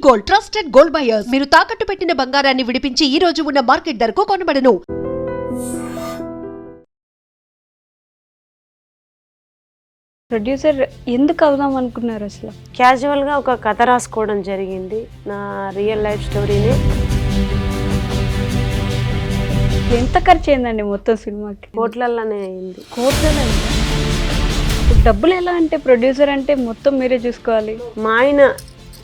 Gold, trusted gold buyers. మీరు తాకట్టు పెట్టిన బంగారాన్ని విడిపించి ఈ రోజు ఉన్న మార్కెట్ ధరకు కొనబడను. ప్రొడ్యూసర్ ఎందుకు అవుదాం అనుకున్నారు అసలు? క్యాజువల్గా ఒక కథ రాసుకోవడం జరిగింది, నా రియల్ లైఫ్ స్టోరీని. ఎంత ఖర్చు అయిందండి మొత్తం సినిమాకి? కోట్లలోనే అయింది. కోట్లలో డబ్బులు ఎలా అంటే ప్రొడ్యూసర్ అంటే మొత్తం మీరే చూసుకోవాలి. మా ఆయన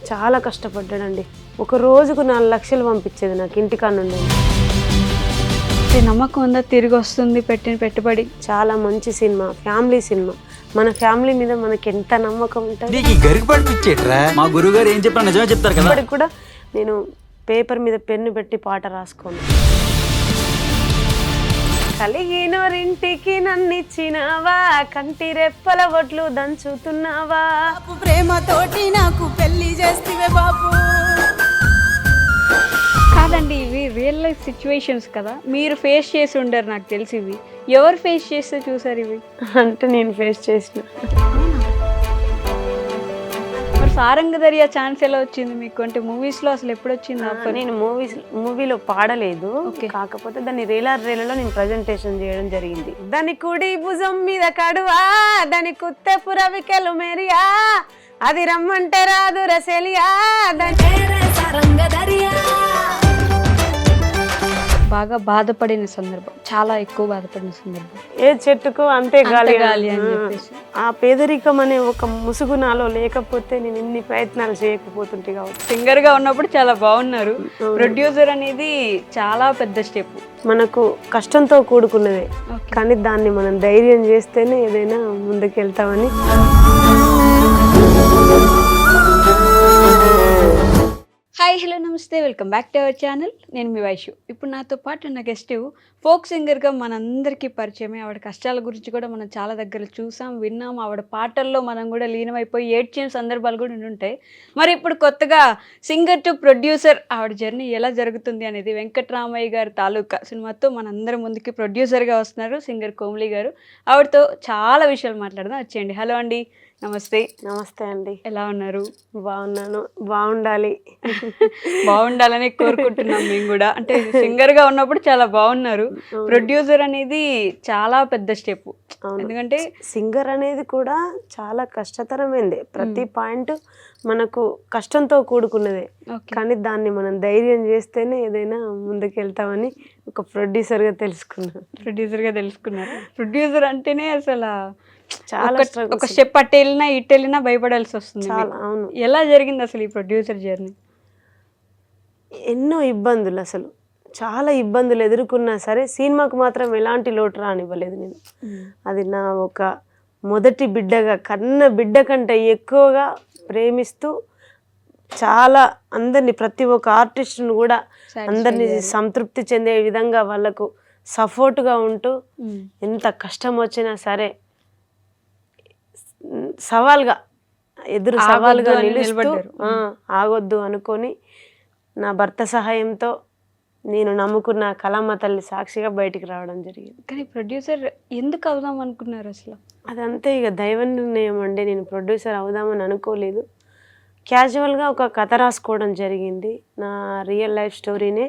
చాలా కష్టపడ్డాడండి. ఒక రోజుకు 4 లక్షలు పంపించేది నాకు ఇంటికాడ నుండి. నమ్మకం ఉందా తిరిగి వస్తుంది పెట్టిన పెట్టుబడి? చాలా మంచి సినిమా, ఫ్యామిలీ సినిమా. మన ఫ్యామిలీ మీద మనకి ఎంత నమ్మకం ఉంటుంది. మా గురువు గారు ఏం చెప్పినా నిజమే చెప్తారు కదా. ఇప్పటికి కూడా నేను పేపర్ మీద పెన్ను పెట్టి పాట రాసుకోను. కలిగినోరింటికి నన్నిచ్చినావా, కంటి రెప్పల ఒట్లు దంచుతున్నావా, ప్రేమతోటి నాకు పెళ్లి చేస్తే బాబు. కాదండి, ఇవి రియల్ లైఫ్ సిచ్యువేషన్స్ కదా, మీరు ఫేస్ చేసి ఉండరు నాకు తెలిసి. ఇవి ఎవరు ఫేస్ చేస్తే చూసారు ఇవి? అంటే నేను ఫేస్ చేసిన. మరి సారంగధరియా ఛాన్స్ ఎలా వచ్చింది మీకు? అంటే మూవీస్ లో అసలు ఎప్పుడు వచ్చింది? నేను మూవీలో పాడలేదు, కాకపోతే దాన్ని రేలలో నేను ప్రజెంటేషన్ చేయడం జరిగింది. దాని కుడి భుజం మీద కడువా, దాని కుత్తెపు రవికెలు మెరియా, అది రమ్మంటే రాదు రసెలియా. బాగా బాధపడిన సందర్భం, చాలా ఎక్కువ బాధపడిన సందర్భం. ఏ చెట్టుకు అంతే గాలి గాలి అని చెప్పేసి. ఆ పేదరికం అనే ఒక ముసుగు నాలో లేకపోతే నేను ఇన్ని ప్రయత్నాలు చేయకపోతుంటే కావచ్చు. సింగర్ గా ఉన్నప్పుడు చాలా బాగున్నారు. ప్రొడ్యూసర్ అనేది చాలా పెద్ద స్టెప్, మనకు కష్టంతో కూడుకున్నదే, కానీ దాన్ని మనం ధైర్యం చేస్తేనే ఏదైనా ముందుకు వెళ్తామని. హాయ్, హలో, నమస్తే, welcome back to our channel. నేను మీ వైషు. ఇప్పుడు నాతో పాటు ఉన్న గెస్ట్ ఫోక్ సింగర్గా మనందరికీ పరిచయమే. ఆవిడ కష్టాల గురించి కూడా మనం చాలా దగ్గర చూసాం, విన్నాం. ఆవిడ పాటల్లో మనం కూడా లీనమైపోయి ఏడ్చిన సందర్భాలు కూడా ఉంటాయి. మరి ఇప్పుడు కొత్తగా సింగర్ టు ప్రొడ్యూసర్ ఆవిడ జర్నీ ఎలా జరుగుతుంది అనేది వెంకట్రామయ్య గారి తాలూకా సినిమాతో మనందరి ముందుకి ప్రొడ్యూసర్గా వస్తున్నారు సింగర్ కోమలి గారు. ఆవిడతో చాలా విషయాలు మాట్లాడదాం. వచ్చేయండి. హలో అండి, నమస్తే. నమస్తే అండి, ఎలా ఉన్నారు? బాగున్నాను. బాగుండాలని కోరుకుంటున్నాం మేము కూడా. అంటే సింగర్ గా ఉన్నప్పుడు చాలా బాగున్నారు. ప్రొడ్యూసర్ అనేది చాలా పెద్ద స్టెప్. ఎందుకంటే సింగర్ అనేది కూడా చాలా కష్టతరమైంది. ప్రతి పాయింట్ మనకు కష్టంతో కూడుకున్నదే, కానీ దాన్ని మనం ధైర్యం చేస్తేనే ఏదైనా ముందుకు వెళ్తామని ఒక ప్రొడ్యూసర్గా తెలుసుకున్నారు. ప్రొడ్యూసర్ అంటేనే అసలు చాలా ఒక స్టెప్ అటు వెళ్ళినా ఇటు వెళ్ళినా భయపడాల్సి వస్తుంది. అవును. ఎలా జరిగింది అసలు ఈ ప్రొడ్యూసర్ జర్నీ? ఎన్నో ఇబ్బందులు, అసలు చాలా ఇబ్బందులు ఎదుర్కొన్నా సరే సినిమాకు మాత్రం ఎలాంటి లోటు రానివ్వలేదు నేను. అది నా ఒక మొదటి బిడ్డగా, కన్న బిడ్డ కంటే ఎక్కువగా ప్రేమిస్తూ, చాలా అందరినీ, ప్రతి ఒక్క ఆర్టిస్ట్ను కూడా అందరినీ సంతృప్తి చెందే విధంగా వాళ్ళకు సపోర్ట్గా ఉంటూ, ఎంత కష్టం వచ్చినా సరే సవాల్గా నిలుస్తూ ఆగొద్దు అనుకొని నా భర్త సహాయంతో, నేను నమ్ముకున్న కళమ్మ తల్లి సాక్షిగా బయటికి రావడం జరిగింది. కానీ ప్రొడ్యూసర్ ఎందుకు అవుదాం అనుకున్నారు అసలు? అదంతే ఇక దైవ నిర్ణయం అండి. నేను ప్రొడ్యూసర్ అవుదామని అనుకోలేదు. క్యాజువల్గా ఒక కథ రాసుకోవడం జరిగింది, నా రియల్ లైఫ్ స్టోరీనే.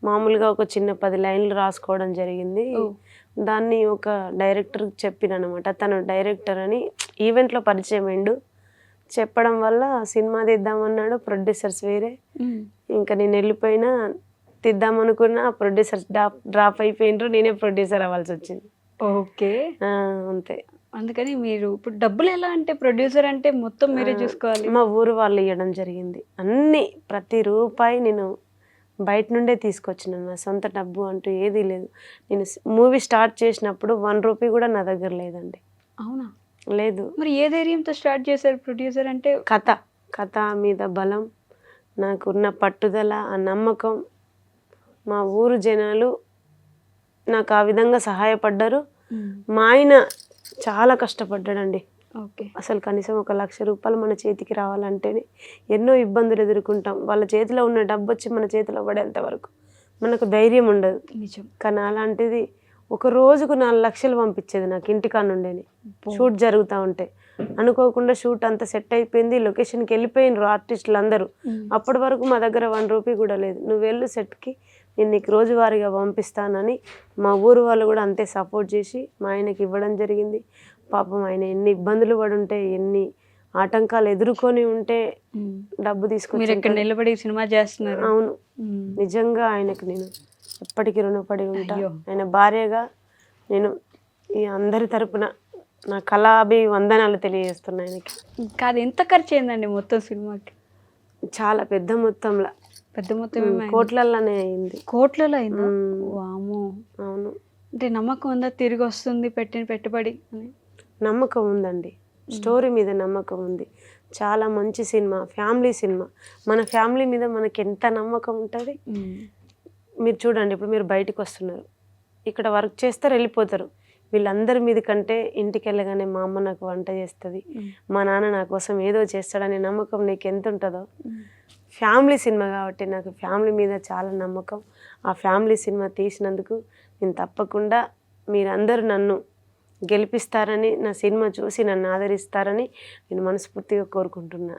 మామూలుగా ఒక చిన్న 10 లైన్లు రాసుకోవడం జరిగింది. దాన్ని ఒక డైరెక్టర్కి చెప్పిననమాట. తను డైరెక్టర్ అని ఈవెంట్లో పరిచయం అయిండు. చెప్పడం వల్ల సినిమా తీద్దామన్నాడు. ప్రొడ్యూసర్స్ వేరే. ఇంకా నేను వెళ్ళిపోయినా, తీద్దామనుకున్న ప్రొడ్యూసర్స్ డ్రాప్ అయిపోయినరు. నేనే ప్రొడ్యూసర్ అవ్వాల్సి వచ్చింది. ఓకే, అంతే. అందుకని మీరు ఇప్పుడు డబ్బులు ఎలా అంటే ప్రొడ్యూసర్ అంటే మొత్తం మీరే చూసుకోవాలి. మా ఊరు వాళ్ళు ఇవ్వడం జరిగింది అన్నీ. ప్రతి రూపాయి నేను బయట నుండే తీసుకొచ్చినాను. నా సొంత డబ్బు అంటూ ఏదీ లేదు. నేను మూవీ స్టార్ట్ చేసినప్పుడు 1 రూపీ కూడా నా దగ్గర లేదండి. అవునా? లేదు. మరి ఏ ధైర్యంతో స్టార్ట్ చేశారు ప్రొడ్యూసర్ అంటే? కథ మీద బలం, నాకున్న పట్టుదల, ఆ నమ్మకం. మా ఊరు జనాలు నాకు ఆ విధంగా సహాయపడ్డారు. మా ఆయన చాలా కష్టపడ్డాడండి. అసలు కనీసం 1 లక్ష రూపాయలు మన చేతికి రావాలంటేనే ఎన్నో ఇబ్బందులు ఎదుర్కొంటాం. వాళ్ళ చేతిలో ఉన్న డబ్బు వచ్చి మన చేతిలో పడేంత వరకు మనకు ధైర్యం ఉండదు. నిజం. కానీ అలాంటిది ఒక రోజుకు 4 లక్షలు పంపించేది నాకు ఇంటికాడ నుండేని. షూట్ జరుగుతూ ఉంటే అనుకోకుండా షూట్ అంతా సెట్ అయిపోయింది, లొకేషన్కి వెళ్ళిపోయినారు ఆర్టిస్టులు అందరూ. అప్పటి వరకు మా దగ్గర 1 రూపీ కూడా లేదు. నువ్వు వెళ్ళు సెట్కి, నేను నీకు రోజువారీగా పంపిస్తానని మా ఊరు వాళ్ళు కూడా అంతే సపోర్ట్ చేసి మా ఆయనకి ఇవ్వడం జరిగింది. పాపం ఆయన ఎన్ని ఇబ్బందులు పడి ఉంటే, ఎన్ని ఆటంకాలు ఎదుర్కొని ఉంటే డబ్బు తీసుకొని మీరు ఇక్కడ నిలబడి సినిమా చేస్తున్నారు. అవును, నిజంగా ఆయనకు నేను ఎప్పటికీ రుణపడి ఉంటా. ఆయన భార్యగా నేను ఈ అందరి తరపున నా కళాభివందనాలు తెలియజేస్తున్నా ఆయనకి. కాదు, ఎంత ఖర్చు అయిందండి మొత్తం సినిమాకి? చాలా పెద్ద మొత్తంలో, పెద్ద మొత్తం కోట్లలోనే అయింది. కోట్లలో అయిందా? వామో. అవును. అంటే నమ్మకం ఉందా తిరిగి వస్తుంది పెట్టిన పెట్టుబడి అని? నమ్మకం ఉందండి, స్టోరీ మీద నమ్మకం ఉంది. చాలా మంచి సినిమా, ఫ్యామిలీ సినిమా. మన ఫ్యామిలీ మీద మనకి ఎంత నమ్మకం ఉంటుంది. మీరు చూడండి, ఇప్పుడు మీరు బయటకు వస్తున్నారు, ఇక్కడ వర్క్ చేస్తారు, వెళ్ళిపోతారు. వీళ్ళందరి మీద కంటే ఇంటికి వెళ్ళగానే మా అమ్మ నాకు వంట చేస్తుంది, మా నాన్న నా కోసం ఏదో చేస్తాడనే నమ్మకం నీకు ఎంత ఉంటుందో. ఫ్యామిలీ సినిమా కాబట్టి నాకు ఫ్యామిలీ మీద చాలా నమ్మకం. ఆ ఫ్యామిలీ సినిమా తీసినందుకు నేను తప్పకుండా మీరందరూ నన్ను గెలిపిస్తారని, నా సినిమా చూసి నన్ను ఆదరిస్తారని నేను మనస్ఫూర్తిగా కోరుకుంటున్నా.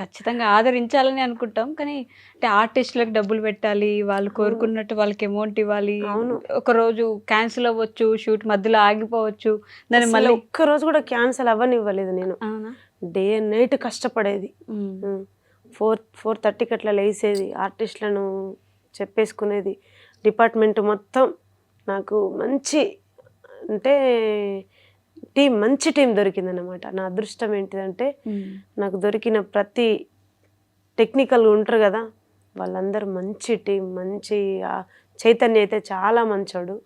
ఖచ్చితంగా ఆదరించాలని అనుకుంటాం, కానీ అంటే ఆర్టిస్టులకు డబ్బులు పెట్టాలి, వాళ్ళు కోరుకున్నట్టు వాళ్ళకి అమౌంట్ ఇవ్వాలి. అవును, ఒక రోజు క్యాన్సిల్ అవ్వచ్చు, షూట్ మధ్యలో ఆగిపోవచ్చు. దాన్ని మళ్ళీ ఒక్కరోజు కూడా క్యాన్సిల్ అవ్వనివ్వలేదు నేను. డే అండ్ నైట్ కష్టపడేది. 4:30కి అట్లా లేసేది, ఆర్టిస్టులను చెప్పేసుకునేది. డిపార్ట్మెంట్ మొత్తం నాకు మంచి అంటే మంచి టీం దొరికిందన్నమాట. నా అదృష్టం ఏంటిదంటే నాకు దొరికిన ప్రతి టెక్నికల్గా ఉంటారు కదా, వాళ్ళందరూ మంచి టీం. మంచి చైతన్య అయితే చాలా మంచోడు,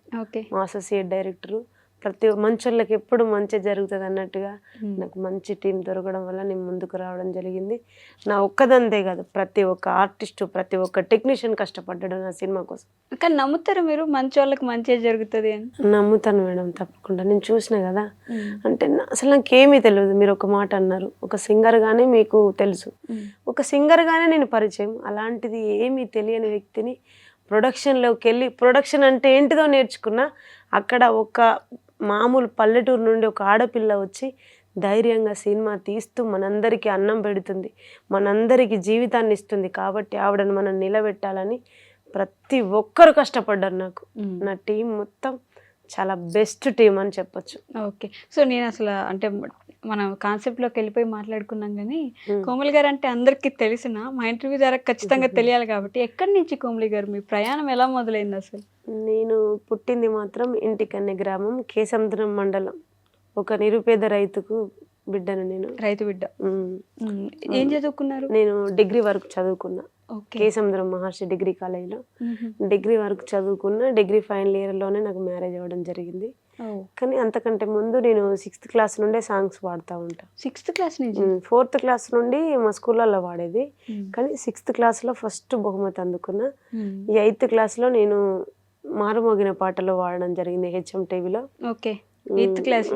మా అసోసియేట్ డైరెక్టరు. ప్రతి మంచోళ్ళకి ఎప్పుడు మంచి జరుగుతుంది అన్నట్టుగా నాకు మంచి టీం దొరకడం వల్ల నేను ముందుకు రావడం జరిగింది. నా ఒక్కదంతే కాదు, ప్రతి ఒక్క ఆర్టిస్టు, ప్రతి ఒక్క టెక్నీషియన్ కష్టపడ్డాడు నా సినిమా కోసం. కానీ నమ్ముతారు మీరు మంచి వాళ్ళకి మంచిగా జరుగుతుంది అని? నమ్ముతాను మేడం, తప్పకుండా. నేను చూసిన కదా, అంటే అసలు నాకేమీ తెలియదు. మీరు ఒక మాట అన్నారు, ఒక సింగర్గానే మీకు తెలుసు, ఒక సింగర్గానే నేను పరిచయం. అలాంటిది ఏమీ తెలియని వ్యక్తిని ప్రొడక్షన్లోకి వెళ్ళి, ప్రొడక్షన్ అంటే ఏంటిదో నేర్చుకున్నా. అక్కడ ఒక మామూలు పల్లెటూరు నుండి ఒక ఆడపిల్ల వచ్చి ధైర్యంగా సినిమా తీస్తూ మనందరికీ అన్నం పెడుతుంది, మనందరికీ జీవితాన్ని ఇస్తుంది. కాబట్టి ఆవిడని మనం నిలబెట్టాలని ప్రతి ఒక్కరు కష్టపడ్డారు. నాకు నా టీం మొత్తం చాలా బెస్ట్ టీం అని చెప్పొచ్చు. ఓకే. సో నేను అసలు అంటే మనం కాన్సెప్ట్లోకి వెళ్ళిపోయి మాట్లాడుకున్నాం, కానీ కోమలి గారు అంటే అందరికీ తెలిసిన, మా ఇంటర్వ్యూ ద్వారా ఖచ్చితంగా తెలియాలి కాబట్టి, ఎక్కడి నుంచి కోమలి గారు మీ ప్రయాణం ఎలా మొదలైంది అసలు? నేను పుట్టింది మాత్రం ఇంటికన్నే గ్రామం, కేసముద్రం మండలం. ఒక నిరుపేద రైతుకు బిడ్డను నేను. రైతు బిడ్డ. ఏం చదువుకున్నారు? నేను డిగ్రీ వరకు చదువుకున్నా కేసముద్రం మహర్షి డిగ్రీ కాలేజ్లో. డిగ్రీ వరకు చదువుకున్నా. డిగ్రీ ఫైనల్ ఇయర్లోనే నాకు మ్యారేజ్ అవ్వడం జరిగింది. కానీ అంతకంటే ముందు నేను 6th క్లాస్ నుండే సాంగ్స్ పాడుతూ ఉంటా. 6th క్లాస్ నుంచి? 4th క్లాస్ నుండి మా స్కూళ్ళల్లో పాడేది, కానీ 6th క్లాస్లో ఫస్ట్ బహుమతి అందుకున్నా. ఈ 8th క్లాస్లో నేను మారుమోగిన పాటలు పాడడం జరిగింది హెచ్ఎం టీవీలో. ఓకే. 8th class.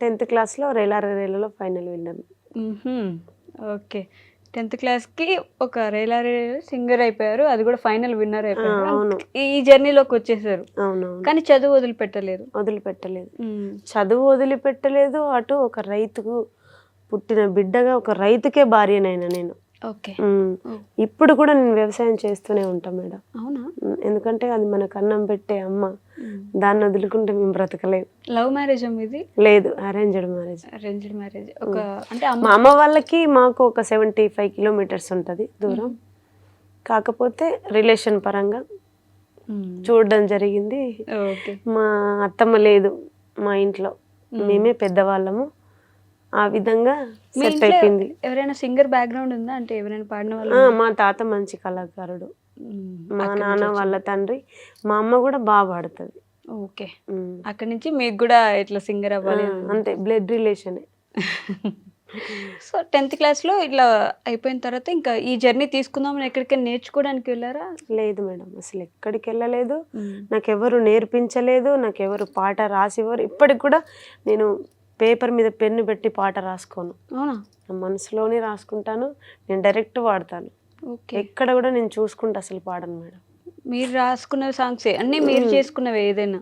10th క్లాస్లో రేలారేలో ఫైనల్ విన్నాను. ఓకే. 10th క్లాస్కి ఒక రేలారే సింగర్ అయిపోయారు, అది కూడా ఫైనల్ విన్నర్ అయిపోయారు. అవును, ఈ జర్నీలోకి వచ్చేసారు. అవును. కానీ చదువు వదిలిపెట్టలేదు. చదువు వదిలిపెట్టలేదు. అటు ఒక రైతుకు పుట్టిన బిడ్డగా ఒక రైతుకే భార్యనైనా నేను. ఓకే. ఇప్పుడు కూడా నేను వ్యవసాయం చేస్తూనే ఉంటాను మేడం. అవునా? ఎందుకంటే అది మనకు అన్నం పెట్టే అమ్మ, దాన్ని వదులుకుంటే మేము బ్రతకలేము. లవ్ మ్యారేజ్ ఇది? లేదు, అరేంజ్డ్ మ్యారేజ్. Arranged marriage. ఒక అంటే మా అమ్మ వాళ్ళకి మాకు ఒక 75 కిలోమీటర్స్ ఉంటుంది దూరం. కాకపోతే రిలేషన్ పరంగా చూడడం జరిగింది. మా అత్తమ్మ లేదు మా ఇంట్లో, మేమే పెద్దవాళ్ళము. ఆ విధంగా సెట్ అయిపోయింది. ఎవరైనా సింగర్ బ్యాక్గ్రౌండ్ ఉందా? అంటే ఎవరైనా పాడిన వాళ్ళు? మా తాత మంచి కళాకారుడు, మా నాన్న వాళ్ళ తండ్రి, మా అమ్మ కూడా బాగా పాడుతుంది. ఓకే. అక్కడి నుంచి మీకు కూడా ఇట్లా సింగర్ అవ్వాలి అంతే, బ్లడ్ రిలేషనే. సో 10th క్లాస్లో ఇట్లా అయిపోయిన తర్వాత ఇంకా ఈ జర్నీ తీసుకుందామని ఎక్కడికైనా నేర్చుకోవడానికి వెళ్ళారా? లేదు మేడం, అసలు ఎక్కడికి వెళ్ళలేదు. నాకెవరు నేర్పించలేదు, నాకెవరు పాట రాసివ్వరు. ఇప్పటికి కూడా నేను పేపర్ మీద పెన్ను పెట్టి పాట రాసుకోను. అవునా? నా మనసులోనే రాసుకుంటాను, నేను డైరెక్ట్ పాడతాను. ఎక్కడ కూడా నేను చూసుకుంటా అసలు పాడను మేడం. మీరు రాసుకున్న సాంగ్స్ అన్నీ మీరు చేసుకున్నవి ఏదైనా?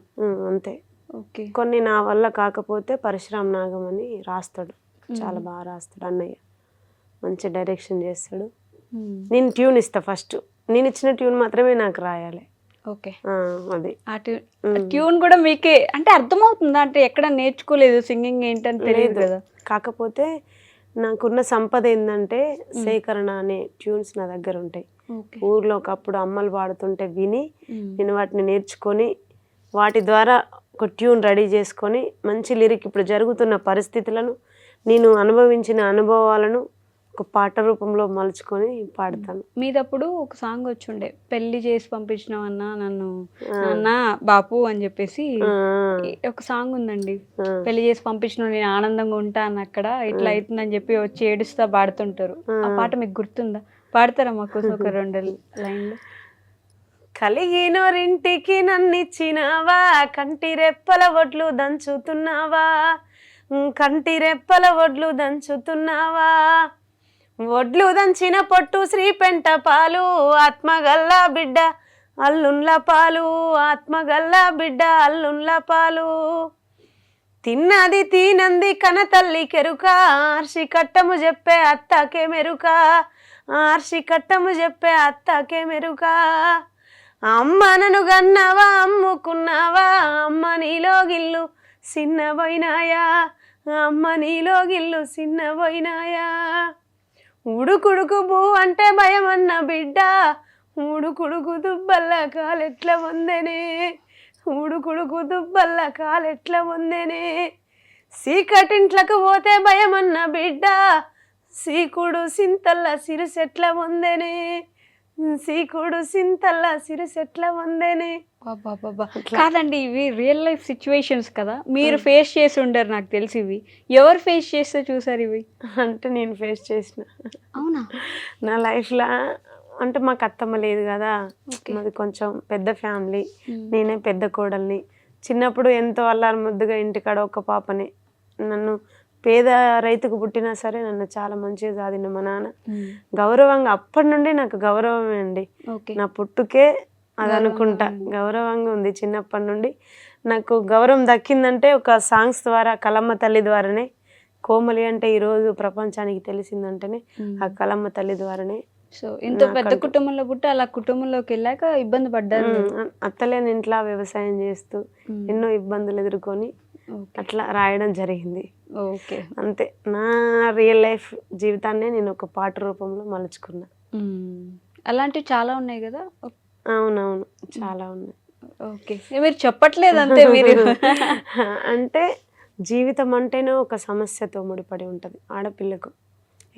అంతే. ఓకే. కొన్ని నా వల్ల కాకపోతే పరశురామ్ నాగం అని రాస్తాడు. చాలా బాగా రాస్తాడు అన్నయ్య, మంచి డైరెక్షన్ చేస్తాడు. నేను ట్యూన్ ఇస్తా ఫస్ట్, నేను ఇచ్చిన ట్యూన్ మాత్రమే నాకు రాయాలి. ఓకే, అది ఆ ట్యూన్ కూడా మీకే అంటే అర్థమవుతుందా? అంటే ఎక్కడ నేర్చుకోలేదు సింగింగ్ ఏంటని తెలియదు కదా. కాకపోతే నాకున్న సంపద ఏంటంటే సేకరణ అనే ట్యూన్స్ నా దగ్గర ఉంటాయి. ఊర్లో ఒకప్పుడు అమ్మలు పాడుతుంటే విని నేను వాటిని నేర్చుకొని వాటి ద్వారా ఒక ట్యూన్ రెడీ చేసుకొని మంచి లిరిక్ ఇప్పుడు జరుగుతున్న పరిస్థితులను నేను అనుభవించిన అనుభవాలను ఒక పాట రూపంలో మలుచుకొని పాడతాను. మీదప్పుడు ఒక సాంగ్ వచ్చుండే, పెళ్లి చేసి పంపించినావన్నా నన్ను నాన్న బాపు అని చెప్పేసి ఒక సాంగ్ ఉందండి. పెళ్లి చేసి పంపించిన నేను ఆనందంగా ఉంటాను అక్కడ ఇట్లా అవుతుందని చెప్పి వచ్చి ఏడుస్తా పాడుతుంటారు. ఆ పాట మీకు గుర్తుందా? పాడతారా మాకోసం ఒక 2 లైన్లు? కలిగినోరింటికి నన్నిచ్చినావా, కంటి రెప్పల ఒడ్లు దంచుతున్నావా, కంటి రెప్పల ఒడ్లు దంచుతున్నావా, ఒడ్లు దంచిన పొట్టు శ్రీ పెంట పాలు, ఆత్మగల్లా బిడ్డ అల్లున్ల పాలు, ఆత్మగల్లా బిడ్డ అల్లున్ల పాలు, తిన్నది తీనంది కన తల్లి కెరుక, ఆర్షి కట్టము చెప్పే అత్తకే మెరుక, ఆర్షి కట్టము చెప్పే అత్తకే మెరుక, అమ్మనను గన్నావా అమ్ముకున్నావా, అమ్మ నీలో గిల్లు సిన్నబోయినాయా, అమ్మ నీలో గిల్లు సిన్నబోయినాయా, ఉడుకుడుకు బూ అంటే భయమన్న బిడ్డ, ఉడుకుడుకు దుబ్బల్ల కాలెట్ల వందెనే, ఉడుకుడుకు దుబ్బల్ల కాలెట్ల వందెనే, సీకటింట్లకు పోతే భయమన్న బిడ్డ, సీకుడు సింతల్ల సిరిసెట్ల వందెనే, సీకుడు సింతల్ల సిరిసెట్ల వందెనే. కాదండి, ఇవి రియల్ లైఫ్ సిచ్యువేషన్స్ కదా, మీరు ఫేస్ చేసి ఉండరు నాకు తెలిసి. ఇవి ఎవరు ఫేస్ చేస్తే చూసారు ఇవి? అంటే నేను ఫేస్ చేసిన. అవునా? నా లైఫ్లో అంటే మాకు అత్తమ్మ లేదు కదా, మాది కొంచెం పెద్ద ఫ్యామిలీ, నేనే పెద్ద కోడల్ని. చిన్నప్పుడు ఎంతో అల్లారు ముద్దుగా ఇంటికాడ ఒక పాపని, నన్ను పేద రైతుకు పుట్టినా సరే నన్ను చాలా మంచిగా సాధిన మా నాన్న. గౌరవంగా అప్పటి నుండి నాకు గౌరవమే అండి, నా పుట్టుకే అది అనుకుంటా గౌరవంగా ఉంది. చిన్నప్పటి నుండి నాకు గౌరవం దక్కిందంటే ఒక సాంగ్స్ ద్వారా, కలమ్మ తల్లి ద్వారానే. కోమలి అంటే ఈరోజు ప్రపంచానికి తెలిసిందంటేనే ఆ కలమ్మ తల్లి ద్వారానే. సో ఇంత పెద్ద కుటుంబంలో పుట్టి అలా కుటుంబంలోకి వెళ్ళాక ఇబ్బంది పడ్డారు. అత్తలేని ఇంట్లో వ్యవసాయం చేస్తూ ఎన్నో ఇబ్బందులు ఎదుర్కొని అట్లా రాయడం జరిగింది. ఓకే, అంతే. నా రియల్ లైఫ్ జీవితాన్ని నేను ఒక పాట రూపంలో మలుచుకున్నా. అలాంటివి చాలా ఉన్నాయి కదా. అవునవును, చాలా ఉన్నాయి. ఓకే, మీరు చెప్పట్లేదు అంతే మీరు. అంటే జీవితం అంటేనే ఒక సమస్యతో ముడిపడి ఉంటుంది ఆడపిల్లకు.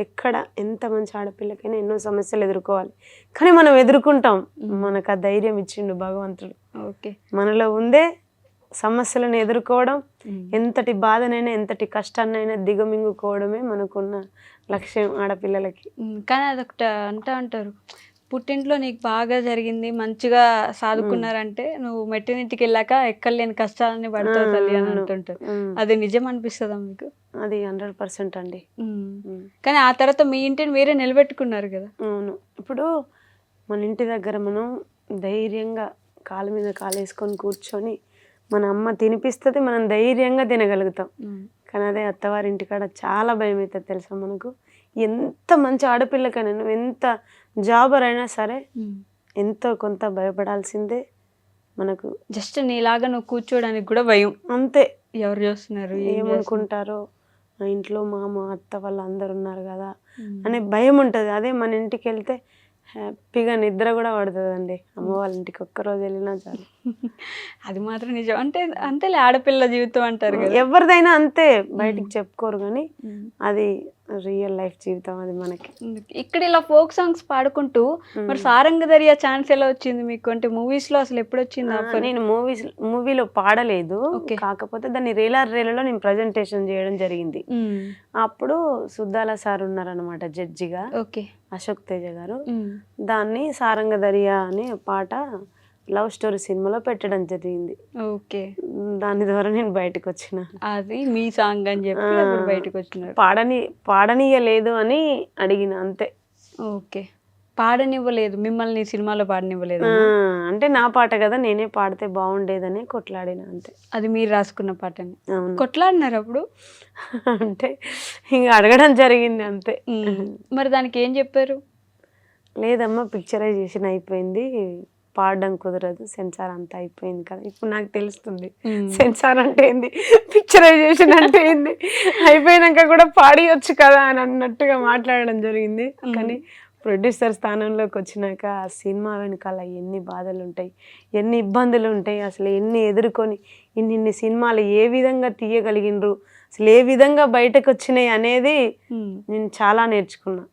ఎక్కడ ఎంత మంచి ఆడపిల్లకైనా ఎన్నో సమస్యలు ఎదుర్కోవాలి, కానీ మనం ఎదుర్కొంటాం. మనకు ఆ ధైర్యం ఇచ్చిండు భగవంతుడు. ఓకే, మనలో ఉందే సమస్యలను ఎదుర్కోవడం, ఎంతటి బాధనైనా ఎంతటి కష్టాన్నైనా దిగమింగుకోవడమే మనకున్న లక్ష్యం ఆడపిల్లలకి. కానీ అదొకటి అంటారు, పుట్టింట్లో నీకు బాగా జరిగింది, మంచిగా సాదుకున్నారంటే నువ్వు మెట్టినింటికి వెళ్ళాక ఎక్కలేని కష్టాలని పడతావు తల్లి అని అంటుంటారు. అది నిజం అనిపిస్తుందా మీకు? అది 100% అండి. కానీ ఆ తర్వాత మీ ఇంటిని మీరే నిలబెట్టుకున్నారు కదా. అవును, ఇప్పుడు మన ఇంటి దగ్గర మనం ధైర్యంగా కాలు మీద కాలు వేసుకొని కూర్చొని మన అమ్మ తినిపిస్తుంది, మనం ధైర్యంగా తినగలుగుతాం. కానీ అదే అత్తవారింటికాడ చాలా భయం అవుతుంది తెలుసా మనకు. ఎంత మంచి ఆడపిల్లకైనా, నువ్వు ఎంత జాబర్ అయినా సరే ఎంతో కొంత భయపడాల్సిందే మనకు. జస్ట్ నీలాగా నువ్వు కూర్చోడానికి కూడా భయం. అంతే. ఎవరు చూస్తున్నారు, ఏమనుకుంటారో, మా ఇంట్లో మామ అత్త వాళ్ళు అందరు ఉన్నారు కదా అనే భయం ఉంటుంది. అదే మన ఇంటికి వెళ్తే హ్యాపీగా నిద్ర కూడా పడుతుందండి. అమ్మ వాళ్ళ ఇంటికి ఒక్కరోజు వెళ్ళినా చాలు. అది మాత్రం నిజం. అంటే అంతేలే, ఆడపిల్ల జీవితం అంటారు కదా, ఎవరిదైనా అంతే. బయటికి చెప్పుకోరు కానీ అది రియల్ లైఫ్ జీవితం అది మనకి. ఇక్కడ ఇలా ఫోక్ సాంగ్స్ పాడుకుంటూ మరి సారంగధరియా ఛాన్స్ ఎలా వచ్చింది మీకు? అంటే మూవీస్ లో అసలు ఎప్పుడు వచ్చింది? నేను మూవీలో పాడలేదు, కాకపోతే దాన్ని రేలలో నేను ప్రజెంటేషన్ చేయడం జరిగింది. అప్పుడు సుద్దాల సార్ ఉన్నారనమాట జడ్జిగా, అశోక్ తేజ గారు. దాన్ని సారంగధరియా అనే పాట లవ్ స్టోరీ సినిమాలో పెట్టడం జరిగింది. ఓకే, దాని ద్వారా నేను బయటకు వచ్చిన. అది మీ సాంగ్ అని చెప్పి బయటకు వచ్చిన. పాడనీయలేదు అని అడిగిన అంతే. ఓకే, పాడనివ్వలేదు మిమ్మల్ని సినిమాలో పాడనివ్వలేదు అంటే నా పాట కదా, నేనే పాడితే బాగుండేదని కొట్లాడిన అంతే. అది మీరు రాసుకున్న పాటని అవును. కొట్లాడినారు అప్పుడు? అంటే ఇంకా అడగడం జరిగింది అంతే. మరి దానికి ఏం చెప్పారు? లేదమ్మా పిక్చరైజేషన్ అయిపోయింది, పాడడం కుదరదు, సెన్సార్ అంతా అయిపోయింది కదా. ఇప్పుడు నాకు తెలుస్తుంది సెన్సార్ అంటే ఏంది, పిక్చరైజేషన్ అంటే ఏంది, అయిపోయినాక కూడా పాడియొచ్చు కదా అని అన్నట్టుగా మాట్లాడడం జరిగింది. కానీ ప్రొడ్యూసర్ స్థానంలోకి వచ్చినాక ఆ సినిమా వెనకాల ఎన్ని బాధలు ఉంటాయి, ఎన్ని ఇబ్బందులు ఉంటాయి, అసలు ఎన్ని ఎదుర్కొని ఇన్ని సినిమాలు ఏ విధంగా తీయగలిగినరు, అసలు ఏ విధంగా బయటకు వచ్చినాయి అనేది నేను చాలా నేర్చుకున్నా.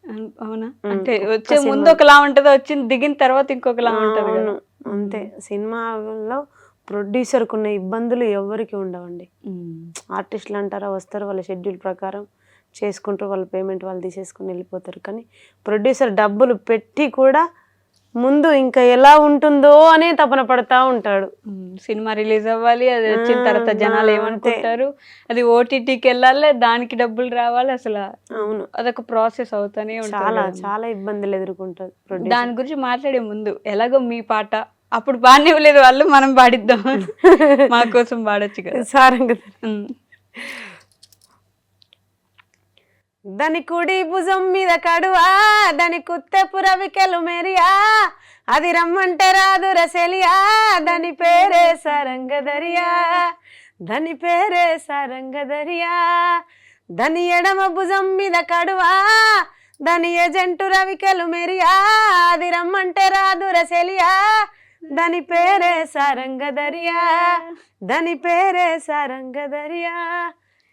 అవునా? అంటే వచ్చే ముందు ఒకలా ఉంటది, వచ్చింది దిగిన తర్వాత ఇంకొకలా ఉంటది. అంతే. సినిమాలో ప్రొడ్యూసర్కు ఉన్న ఇబ్బందులు ఎవరికి ఉండవండి. ఆర్టిస్టులు అంటారా, వస్తారు వాళ్ళ షెడ్యూల్ ప్రకారం చేసుకుంటారు, వాళ్ళ పేమెంట్ వాళ్ళు తీసేసుకుని వెళ్ళిపోతారు. కానీ ప్రొడ్యూసర్ డబ్బులు పెట్టి కూడా ముందు ఇంకా ఎలా ఉంటుందో అనే తపన పడతా ఉంటాడు. సినిమా రిలీజ్ అవ్వాలి, అది వచ్చిన తర్వాత జనాలు ఏమనుకుంటారు, అది ఓటీటీకి వెళ్ళాలి, దానికి డబ్బులు రావాలి, అసలు అవును అదొక ప్రాసెస్ అవుతానే ఉంటుంది. చాలా చాలా ఇబ్బందులు ఎదుర్కొంటారు. దాని గురించి మాట్లాడే ముందు ఎలాగో మీ పాట అప్పుడు పాడనివ్వలేదు వాళ్ళు, మనం పాడిద్దాం, మా కోసం పాడొచ్చు కదా సారంగా. దాని కుడి భుజం మీద కడువా, దాని కుత్తెపు రవికెలు మెరియా, అది రమ్మంటే రాదు రసెలియా, దాని పేరే సారంగదరియా, దాని పేరే సారంగదరియా. దాని ఎడమ భుజం మీద కడువా, దాని ఏజెంటు రవికెలు మెరియా, అది రమ్మంటే రాదు రసెలియా, దాని పేరే సారంగదరియా, దాని పేరే సారంగదరియా.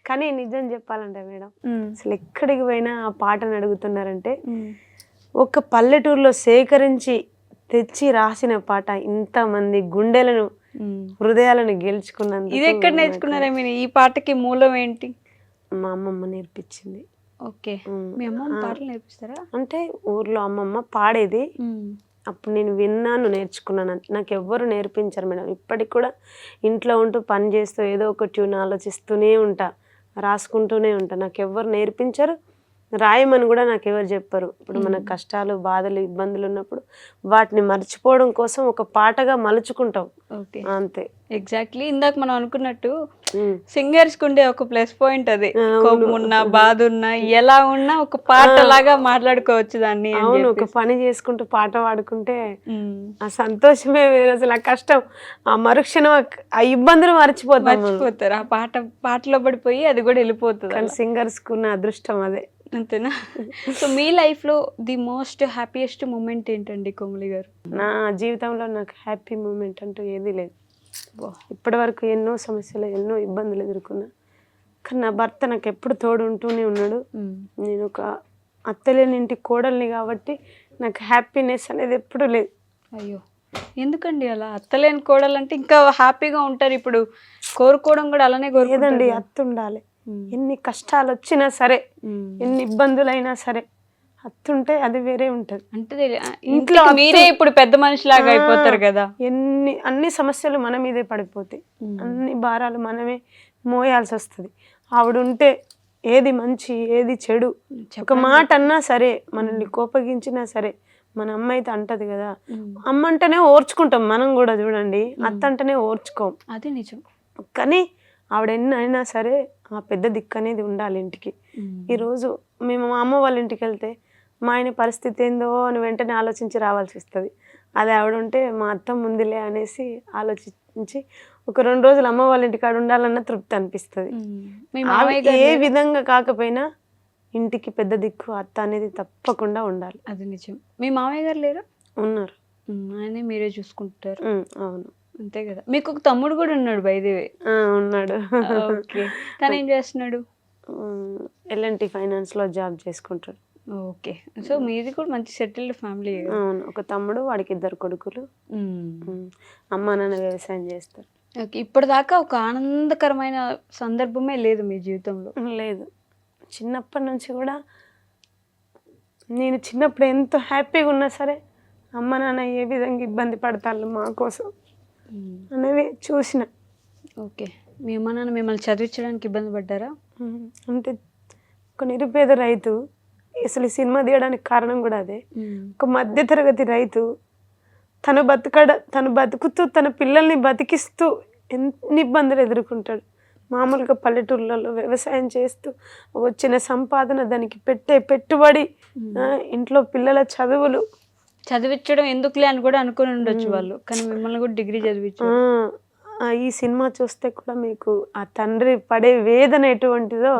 కానీ నిజం చెప్పాలంటే మేడం, అసలు ఎక్కడికి పోయినా ఆ పాటను అడుగుతున్నారంటే, ఒక పల్లెటూరులో సేకరించి తెచ్చి రాసిన పాట ఇంతమంది గుండెలను హృదయాలను గెలుచుకున్నందుకు. ఇది ఎక్కడ నేర్చుకున్నారా మీరు? ఈ పాటకి మూలం ఏంటి? మా అమ్మమ్మ నేర్పించింది. ఓకే, మీ అమ్మమ్మ పాటలు నేర్పిస్తారా? అంటే ఊర్లో అమ్మమ్మ పాడేది, అప్పుడు నేను విన్నాను, నేర్చుకున్నాను. నాకు ఎవ్వరు నేర్పించారు మేడం. ఇప్పటికి కూడా ఇంట్లో ఉంటూ పని చేస్తూ ఏదో ఒక ట్యూన్ ఆలోచిస్తూనే ఉంటా, రాసుకుంటూనే ఉంటా. నాకు ఎవ్వరు నేర్పించరు, రాయమని కూడా నాకు ఎవరు చెప్పరు. ఇప్పుడు మన కష్టాలు బాధలు ఇబ్బందులు ఉన్నప్పుడు వాటిని మర్చిపోవడం కోసం ఒక పాటగా మలుచుకుంటాం. ఓకే, అంతే. ఎగ్జాక్ట్లీ ఇందాక మనం అనుకున్నట్టు సింగర్స్ కు ఉండే ఒక ప్లస్ పాయింట్ అదే, కోపం ఉన్నా బాధ ఉన్నా ఎలా ఉన్నా ఒక పాట లాగా మాట్లాడుకోవచ్చు దాన్ని. అవును, ఒక పని చేసుకుంటూ పాట పాడుకుంటే ఆ సంతోషమే వేరు. అసలు ఆ కష్టం, ఆ మరుక్షణం ఆ ఇబ్బందులు మర్చిపోతారు. ఆ పాటలో పడిపోయి అది కూడా వెళ్ళిపోతుంది. కానీ సింగర్స్ కు ఉన్న అదృష్టం అదే. అంతేనా? సో మీ లైఫ్ లో ది మోస్ట్ హ్యాపీయెస్ట్ మూమెంట్ ఏంటండి కోమలి గారు? నా జీవితంలో నాకు హ్యాపీ మూమెంట్ అంటూ ఏదీ లేదు. ఇప్పటి వరకు ఎన్నో సమస్యలు, ఎన్నో ఇబ్బందులు ఎదుర్కొన్నా, కానీ నా భర్త నాకు ఎప్పుడు తోడు ఉంటూనే ఉన్నాడు. నేను ఒక అత్తలేని ఇంటి కోడల్ని కాబట్టి నాకు హ్యాపీనెస్ అనేది ఎప్పుడు లేదు. అయ్యో, ఎందుకండి అలా? అత్తలేని కోడలంటే ఇంకా హ్యాపీగా ఉంటారు. ఇప్పుడు కోరుకోవడం కూడా అలానే కోరుకోదండి, అత్త ఉండాలి. ఎన్ని కష్టాలు వచ్చినా సరే, ఎన్ని ఇబ్బందులైనా సరే, అత్తుంటే అది వేరే ఉంటది. అంటే ఇంట్లో మీరే ఇప్పుడు పెద్ద మనిషిలాగా అయిపోతారు కదా. అన్ని సమస్యలు మన మీదే పడిపోతాయి, అన్ని భారాలు మనమే మోయాల్సి వస్తుంది. ఆవిడ ఉంటే ఏది మంచి ఏది చెడు, ఒక మాట అన్నా సరే, మనల్ని కోపగించినా సరే, మన అమ్మ అయితే అంటది కదా, అమ్మ అంటేనే ఓర్చుకుంటాం మనం కూడా. చూడండి, అత్త అంటేనే ఓర్చుకోం. అది నిజం. కానీ ఆవిడ ఎన్ని అయినా సరే ఆ పెద్ద దిక్కు అనేది ఉండాలి ఇంటికి. ఈరోజు మేము మా అమ్మ వాళ్ళ ఇంటికి వెళ్తే మా ఆయన పరిస్థితి ఏందో అని వెంటనే ఆలోచించి రావాల్సి వస్తుంది. అది ఆవిడ ఉంటే మా అత్త ముందులే అనేసి ఆలోచించి ఒక 2 రోజులు అమ్మ వాళ్ళ ఇంటికాడ ఉండాలన్న తృప్తి అనిపిస్తుంది. ఏ విధంగా కాకపోయినా ఇంటికి పెద్ద దిక్కు అత్త అనేది తప్పకుండా ఉండాలి. అది నిజం. మీ మామయ్య గారు లేరా? ఉన్నారు. ఆయన మీరే చూసుకుంటారు? అవును. అంతే కదా. మీకు ఒక తమ్ముడు కూడా ఉన్నాడు బై ది వే? ఉన్నాడు. ఓకే, తను ఏం చేస్తున్నాడు? L&T ఫైనాన్స్ లో జాబ్ చేసుకుంటాడు. ఓకే, సో మీది కూడా మంచి సెటిల్డ్ ఫ్యామిలీ. అవును, ఒక తమ్ముడు, వాడికి 2 కొడుకులు. అమ్మ నాన్న వ్యవసాయం చేస్తారు. ఓకే, ఇప్పటిదాకా ఒక ఆనందకరమైన సందర్భమే లేదు మీ జీవితంలో? లేదు. చిన్నప్పటి నుంచి కూడా నేను చిన్నప్పుడు ఎంత హ్యాపీగా ఉన్నా సరే, అమ్మ నాన్న ఏ విధంగా ఇబ్బంది పడతారు మా కోసం అనేవి చూసిన. ఓకే, మీ అమ్మ నాన్న మిమ్మల్ని చదివించడానికి ఇబ్బంది పడ్డారా? అంటే ఒక నిరుపేద రైతు అసలు ఈ సినిమా తీయడానికి కారణం కూడా అదే. ఉమ్. ఒక మధ్యతరగతి రైతు తను బతుకుతూ తన పిల్లల్ని బతికిస్తూ ఎన్ని ఇబ్బందులు ఎదుర్కొంటాడు. మామూలుగా పల్లెటూర్లలో వ్యవసాయం చేస్తూ వచ్చిన సంపాదన, దానికి పెట్టే పెట్టుబడి, ఇంట్లో పిల్లల చదువులు, చదివించడం ఎందుకులే అని కూడా అనుకుని ఉండొచ్చు వాళ్ళు, కానీ మిమ్మల్ని కూడా డిగ్రీ చదివించారు. ఈ సినిమా చూస్తే కూడా మీకు ఆ తండ్రి పడే వేదన ఎటువంటిదో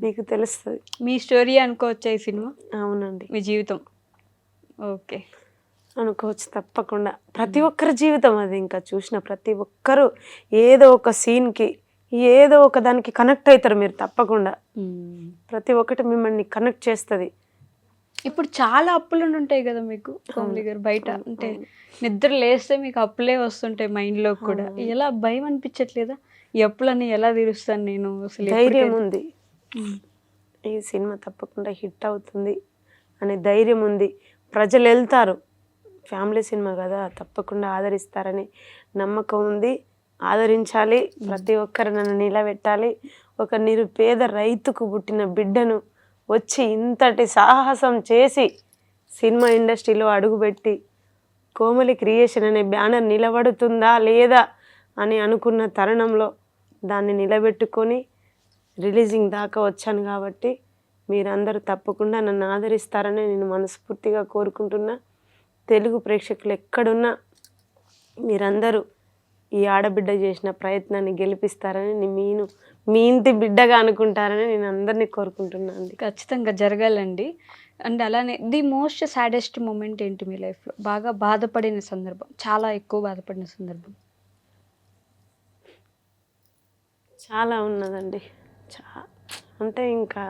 మీకు తెలుస్తుంది. మీ స్టోరీ అనుకోవచ్చా ఈ సినిమా? అవునండి, మీ జీవితం. ఓకే, అనుకోవచ్చు తప్పకుండా. ప్రతి ఒక్కరి జీవితం అది. ఇంకా చూసిన ప్రతి ఒక్కరు ఏదో ఒక సీన్కి ఏదో ఒక దానికి కనెక్ట్ అవుతారు మీరు తప్పకుండా. ప్రతి ఒక్కటి మిమ్మల్ని కనెక్ట్ చేస్తుంది. ఇప్పుడు చాలా అప్పులు ఉంటాయి కదా మీకు కోమలి గారు, బయట అంటే నిద్ర లేస్తే మీకు అప్పులే వస్తుంటాయి మైండ్లో కూడా. ఎలా భయం అనిపించట్లేదా? ఈ అప్పులన్నీ ఎలా తీరుస్తాను నేను? అసలు ధైర్యం ఉంది, ఈ సినిమా తప్పకుండా హిట్ అవుతుంది అనే ధైర్యం ఉంది. ప్రజలు వెళ్తారు, ఫ్యామిలీ సినిమా కదా, తప్పకుండా ఆదరిస్తారని నమ్మకం ఉంది. ఆదరించాలి, ప్రతి ఒక్కరు నన్ను నిలబెట్టాలి. ఒక నిరుపేద రైతుకు పుట్టిన బిడ్డను వచ్చి ఇంతటి సాహసం చేసి సినిమా ఇండస్ట్రీలో అడుగుపెట్టి కోమలి క్రియేషన్ అనే బ్యానర్ నిలబడుతుందా లేదా అని అనుకున్న తరుణంలో దాన్ని నిలబెట్టుకొని రిలీజింగ్ దాకా వచ్చాను. కాబట్టి మీరందరూ తప్పకుండా నన్ను ఆదరిస్తారని నేను మనస్ఫూర్తిగా కోరుకుంటున్నా. తెలుగు ప్రేక్షకులు ఎక్కడున్నా మీరందరూ ఈ ఆడబిడ్డ చేసిన ప్రయత్నాన్ని గెలిపిస్తారని, మీ ఇంటి బిడ్డగా అనుకుంటారని నేను అందరినీ కోరుకుంటున్నాను. ఖచ్చితంగా జరగాలండి. అండ్ అలానే ది మోస్ట్ సాడెస్ట్ మూమెంట్ ఏంటి మీ లైఫ్లో? బాగా బాధపడిన సందర్భం, చాలా ఎక్కువ బాధపడిన సందర్భం? చాలా ఉన్నదండి. అంటే ఇంకా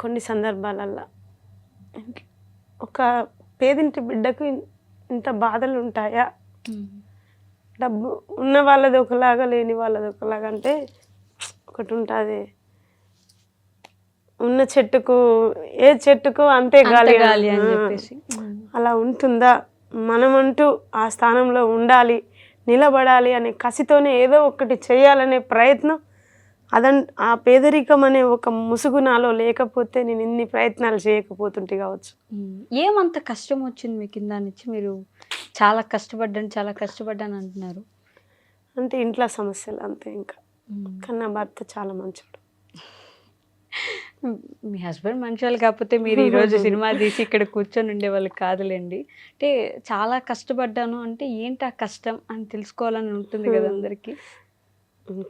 కొన్ని సందర్భాలల్లో ఒక పేదింటి బిడ్డకు ఇంత బాధలు ఉంటాయా? డబ్బు ఉన్న వాళ్ళది ఒకలాగా, లేని వాళ్ళది ఒకలాగా. అంటే ఒకటి ఉంటుంది, ఉన్న చెట్టుకు ఏ చెట్టుకు అంతే గాలి అని చెప్పేసి. అలా ఉంటుందా? మనమంటూ ఆ స్థానంలో ఉండాలి, నిలబడాలి అనే కసితోనే ఏదో ఒకటి చేయాలనే ప్రయత్నం. ఆ పేదరికం అనే ఒక ముసుగు నాలో లేకపోతే నేను ఇన్ని ప్రయత్నాలు చేయకపోతుంటే కావచ్చు. ఏమంత కష్టం వచ్చింది మీ కింద నుంచి? మీరు చాలా కష్టపడ్డాను అంటున్నారు. అంటే ఇంట్లో సమస్యలు అంతే. ఇంకా కన్నా భర్త చాలా మంచోడు. మీ హస్బెండ్ మంచివాళ్ళు కాకపోతే మీరు ఈరోజు సినిమా తీసి ఇక్కడ కూర్చొని ఉండేవాళ్ళు కాదులేండి. అంటే చాలా కష్టపడ్డాను అంటే ఏంటి ఆ కష్టం అని తెలుసుకోవాలని ఉంటుంది కదా అందరికీ.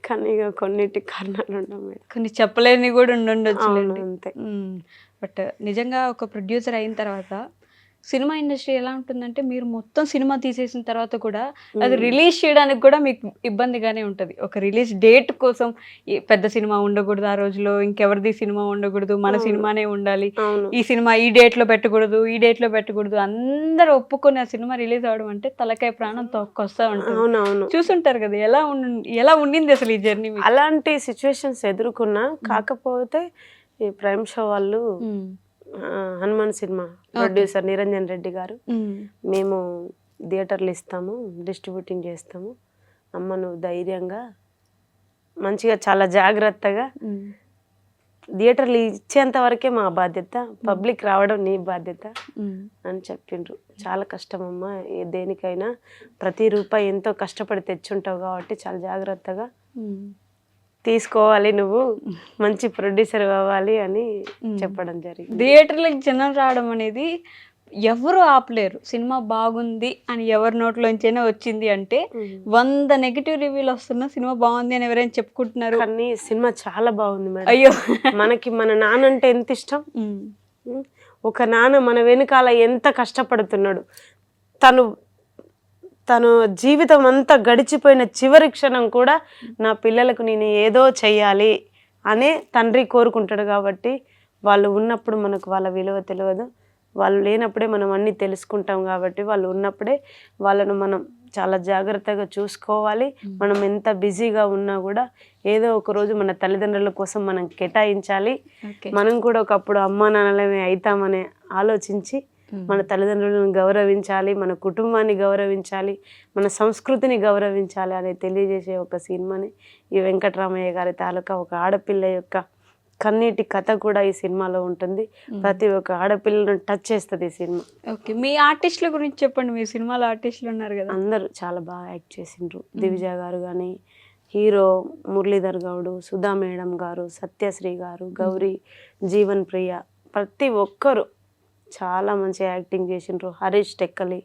కానీ ఇక కొన్నిటి కారణాలు ఉండవు, కొన్ని చెప్పలేని కూడా ఉండొచ్చు అంతే. బట్ నిజంగా ఒక ప్రొడ్యూసర్ అయిన తర్వాత సినిమా ఇండస్ట్రీ ఎలా ఉంటుందంటే, మీరు మొత్తం సినిమా తీసేసిన తర్వాత కూడా అది రిలీజ్ చేయడానికి కూడా మీకు ఇబ్బందిగానే ఉంటుంది. ఒక రిలీజ్ డేట్ కోసం పెద్ద సినిమా ఉండకూడదు, ఆ రోజులో ఇంకెవరిది సినిమా ఉండకూడదు, మన సినిమానే ఉండాలి, ఈ సినిమా ఈ డేట్లో పెట్టకూడదు, అందరూ ఒప్పుకొని ఆ సినిమా రిలీజ్ అవడం అంటే తలకాయ ప్రాణం తొక్కొస్తా ఉంటుంది. చూసుంటారు కదా, ఎలా ఉండింది అసలు ఈ జర్నీ? అలాంటి సిచ్యువేషన్స్ ఎదుర్కొన్నా. కాకపోతే ఈ ప్రైమ్ షో వాళ్ళు హనుమాన్ సినిమా ప్రొడ్యూసర్ నిరంజన్ రెడ్డి గారు, మేము థియేటర్లు ఇస్తాము, డిస్ట్రిబ్యూటింగ్ చేస్తాము, అమ్మ నువ్వు ధైర్యంగా మంచిగా చాలా జాగ్రత్తగా థియేటర్లు ఇచ్చేంత వరకే మా బాధ్యత, పబ్లిక్ రావడం నీ బాధ్యత అని చెప్పిండ్రు. చాలా కష్టమమ్మా, దేనికైనా ప్రతి రూపాయి ఎంతో కష్టపడి తెచ్చుంటావు కాబట్టి చాలా జాగ్రత్తగా తీసుకోవాలి, నువ్వు మంచి ప్రొడ్యూసర్ అవ్వాలి అని చెప్పడం జరిగింది. థియేటర్లకు జనం రావడం అనేది ఎవరు ఆపలేరు. సినిమా బాగుంది అని ఎవరి నోట్లోంచైనా వచ్చింది అంటే 100 నెగిటివ్ రివ్యూలు వస్తున్నా సినిమా బాగుంది అని ఎవరైనా చెప్పుకుంటున్నారు. కానీ సినిమా చాలా బాగుంది మేడం. అయ్యో, మన నాన్న అంటే ఎంత ఇష్టం. ఒక నాన్న మన వెనుకాల ఎంత కష్టపడుతున్నాడు. తను జీవితం అంతా గడిచిపోయిన చివరి క్షణం కూడా నా పిల్లలకు నేను ఏదో చెయ్యాలి అనే తండ్రి కోరుకుంటాడు. కాబట్టి వాళ్ళు ఉన్నప్పుడు మనకు వాళ్ళ విలువ తెలియదు, వాళ్ళు లేనప్పుడే మనం అన్నీ తెలుసుకుంటాం. కాబట్టి వాళ్ళు ఉన్నప్పుడే వాళ్ళను మనం చాలా జాగ్రత్తగా చూసుకోవాలి. మనం ఎంత బిజీగా ఉన్నా కూడా ఏదో ఒక రోజు మన తల్లిదండ్రుల కోసం మనం కేటాయించాలి. మనం కూడా ఒకప్పుడు అమ్మా నాన్నలమే అవుతామని ఆలోచించి మన తల్లిదండ్రులను గౌరవించాలి, మన కుటుంబాన్ని గౌరవించాలి, మన సంస్కృతిని గౌరవించాలి అని తెలియజేసే ఒక సినిమాని ఈ వెంకటరామయ్య గారి తాలూకా ఒక ఆడపిల్ల యొక్క కన్నీటి కథ కూడా ఈ సినిమాలో ఉంటుంది. ప్రతి ఒక్క ఆడపిల్లను టచ్ చేస్తుంది ఈ సినిమా. ఓకే, మీ ఆర్టిస్టుల గురించి చెప్పండి. మీ సినిమాలో ఆర్టిస్టులు ఉన్నారు కదా. అందరూ చాలా బాగా యాక్ట్ చేసిండ్రు. దివిజ గారు కానీ, హీరో మురళీధర్ గౌడు, సుధా మేడం గారు, సత్యశ్రీ గారు, గౌరీ, జీవన్ ప్రియ, ప్రతి ఒక్కరు చాలా మంచి యాక్టింగ్ చేసిండ్రు. హరీష్ టెక్కలి,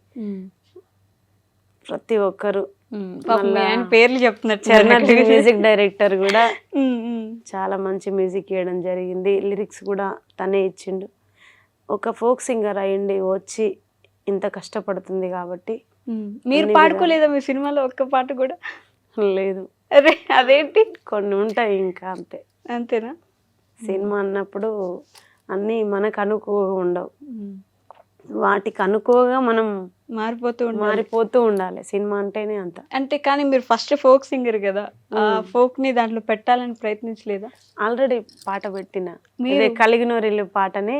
ప్రతి ఒక్కరు. ఆయన పేర్లు చెప్తున్నారు. చరణ్ మ్యూజిక్ డైరెక్టర్ కూడా చాలా మంచి మ్యూజిక్ ఇవ్వడం జరిగింది. లిరిక్స్ కూడా తనే ఇచ్చిండు. ఒక ఫోక్ సింగర్ అయ్యండి వచ్చి ఇంత కష్టపడుతుంది కాబట్టి. మీరు పాడుకోలేదా మీ సినిమాలో ఒక్క పాట కూడా? లేదు. అరే అదేంటి? కొన్ని ఉంటాయి ఇంకా, అంతే. అంతేనా? సినిమా అన్నప్పుడు అన్నీ మనకు అనుకోగా ఉండవు, వాటికి అనుకోగా మనం మారిపోతూ ఉండాలి. సినిమా అంటేనే అంత. అంటే కానీ మీరు ఫస్ట్ ఫోక్ సింగర్ కదా, ఆ ఫోక్ ని దాంట్లో పెట్టాలని ప్రయత్నించలేదా? ఆల్రెడీ పాట పెట్టిన కలిగినోరిల్లు పాటని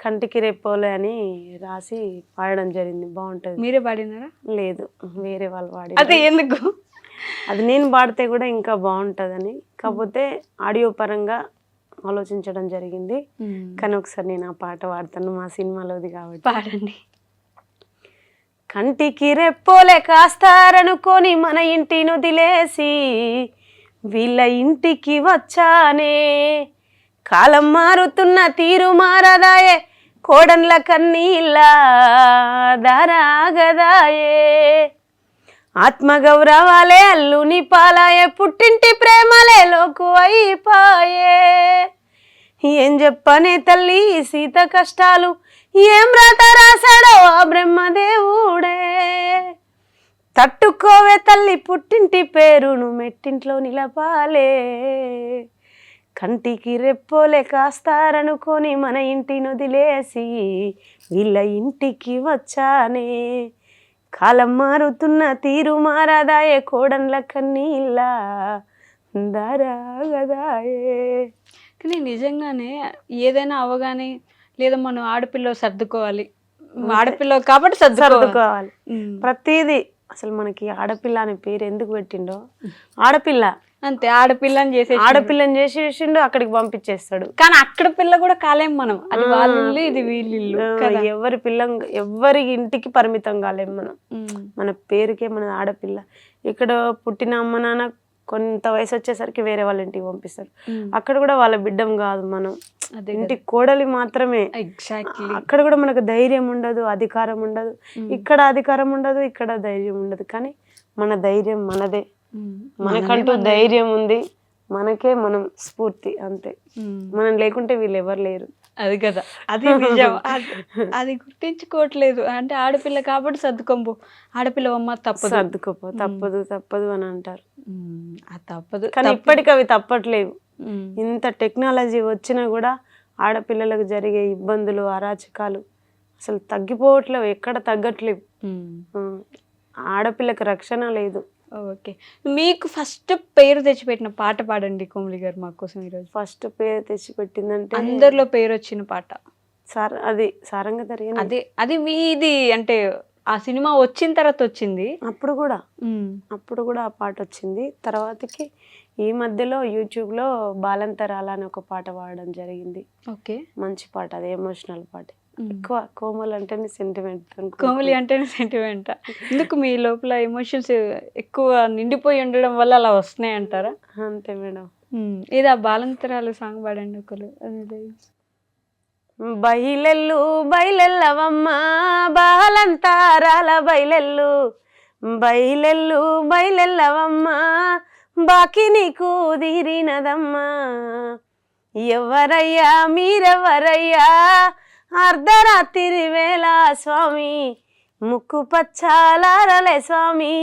కంటికి రెప్పోలే అని రాసి పాడడం జరిగింది. బాగుంటది. మీరే పాడినారా? లేదు, వేరే వాళ్ళు పాడి. అదే ఎందుకు? అది నేను పాడితే కూడా ఇంకా బాగుంటుందని, కాకపోతే ఆడియో పరంగా ఆలోచించడం జరిగింది. కానీ ఒకసారి నేను ఆ పాట పాడతాను, మా సినిమాలోది కాబట్టి. పాడండి. కంటికి రెప్పోలే కాస్తారనుకొని మన ఇంటిని వదిలేసి వీళ్ళ ఇంటికి వచ్చానే, కాలం మారుతున్న తీరు మారదాయే, కోడన్ల కన్నీళ్ళ దారాగదాయే, ఆత్మగౌరవాలే అల్లుని పాలాయే, పుట్టింటి ప్రేమలే లోకు అయిపాయే, ఏం చెప్పనే తల్లి సీత కష్టాలు, ఏం రాత రాశాడో ఆ బ్రహ్మదేవుడే, తట్టుకోవే తల్లి పుట్టింటి పేరును మెట్టింట్లో నిలపాలే, కంటికి రెప్పోలే కాస్తారనుకొని మన ఇంటిని వదిలేసి వీళ్ళ ఇంటికి వచ్చానే, కాలం మారుతున్న తీరు మారదాయే, కోడన్ల కన్నీళ్ళ దారాగదాయే. కానీ నిజంగానే ఏదైనా అవగానే లేదా మనం ఆడపిల్ల సర్దుకోవాలి, ఆడపిల్ల కాబట్టి సర్దుకోవాలి. ప్రతిదీ అసలు మనకి ఆడపిల్ల అనే పేరు ఎందుకు పెట్టిండో, ఆడపిల్ల అంతే, ఆడపిల్లని చేసేసిండు, అక్కడికి పంపించేస్తాడు. కానీ అక్కడ పిల్ల కూడా కాలేం మనం, అది వాళ్ళ ఇది వీళ్ళు. ఎవరి పిల్ల ఎవరి ఇంటికి పరిమితం కాలేం మనం. మన పేరుకే మన ఆడపిల్ల. ఇక్కడ పుట్టిన అమ్మ నాన్న కొంత వయసు వచ్చేసరికి వేరే వాళ్ళ ఇంటికి పంపిస్తారు. అక్కడ కూడా వాళ్ళ బిడ్డం కాదు మనం, ఇంటి కోడలి మాత్రమే. అక్కడ కూడా మనకు ధైర్యం ఉండదు, అధికారం ఉండదు. ఇక్కడ అధికారం ఉండదు, ఇక్కడ ధైర్యం ఉండదు. కానీ మన ధైర్యం మనదే, మనకంటూ ధైర్యం ఉంది, మనకే మనం స్ఫూర్తి, అంతే. మనం లేకుంటే వీళ్ళు ఎవరు లేరు. అది కదా, అది నిజం. అది గుర్తించుకోవట్లేదు. అంటే ఆడపిల్ల కాబట్టి సర్దుకోబో, ఆడపిల్ల అమ్మ తప్పదు, సర్దుకోపో, తప్పదు అని అంటారు. తప్పదు. కానీ ఇప్పటికి అవి తప్పట్లేవు. ఇంత టెక్నాలజీ వచ్చినా కూడా ఆడపిల్లలకు జరిగే ఇబ్బందులు, అరాచకాలు అసలు తగ్గిపోవట్లేవు, ఎక్కడ తగ్గట్లేవు. ఆడపిల్లకి రక్షణ లేదు. ఓకే, మీకు ఫస్ట్ పేరు తెచ్చిపెట్టిన పాట పాడండి కోమలి గారు మా కోసం ఈరోజు. ఫస్ట్ పేరు తెచ్చిపెట్టిందంటే అందరిలో పేరు వచ్చిన పాట అది సారంగధరి. అది మీది అంటే ఆ సినిమా వచ్చిన తర్వాత వచ్చింది. అప్పుడు కూడా ఆ పాట వచ్చింది. తర్వాతకి ఈ మధ్యలో యూట్యూబ్లో బాలంతరాల అని ఒక పాట పాడడం జరిగింది. ఓకే, మంచి పాట, అది ఎమోషనల్ పాట. ఎక్కువ కోమలి అంటేనే సెంటిమెంట్. కోమలి అంటేనే సెంటిమెంట్. ఎందుకు మీ లోపల ఎమోషన్స్ ఎక్కువ నిండిపోయి ఉండడం వల్ల అలా వస్తున్నాయి అంటారా? అంతే మేడం. ఏదా బాలంతరాలు సాంగ్ పాడండి ఒకరు. బయలెల్లు బయలెల్లవమ్మ బాలంతారాల బయలెల్లు, బయలెల్లు బయలెల్లవమ్మ బాకి నీకు తీరినదమ్మా, ఎవరయ్యా మీరెవరయ్యా అర్ధరాత్రి వేళ స్వామి, ముక్కు పచ్చాలారలే స్వామి,